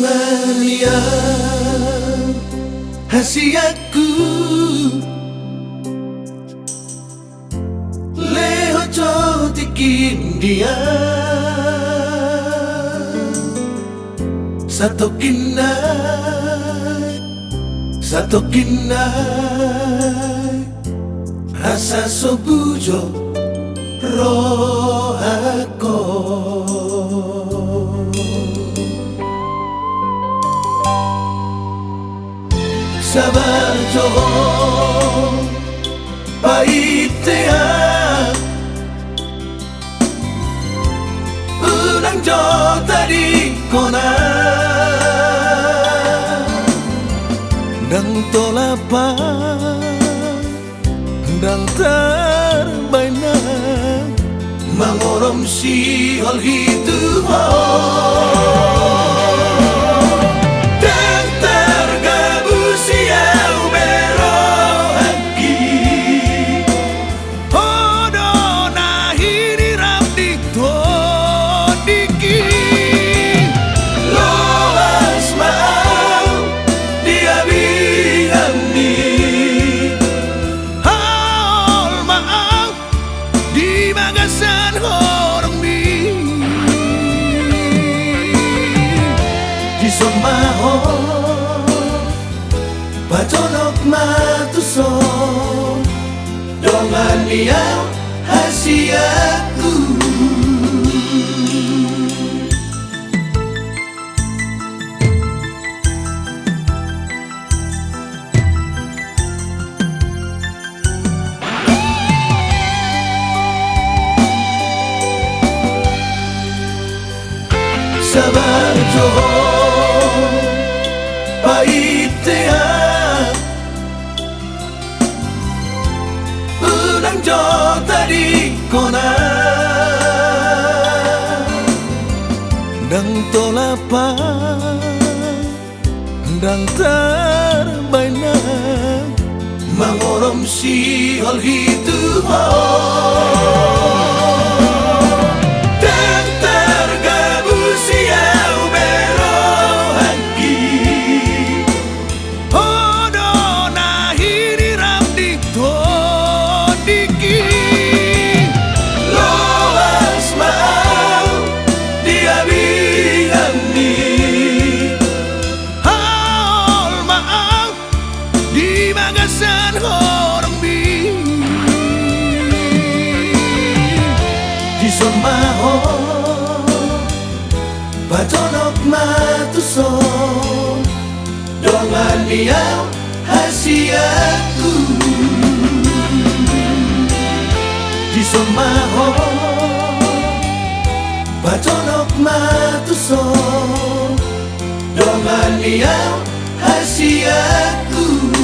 Dongania hasiaku leho cotikin dia satu kinai asa sobujo rohako sabar joho paitea unang jo tadi kona dang tolapa dang terbaina mangorom si hal hidup Maho paconok matuso dongan liau hasiaku sabar joho paitea unang jo tadi kona dang tolapa dang terbaina mangorom si hal hidup maho paconok matuso dongan liau hasiaku dison maho paconok matuso dongan liau hasiaku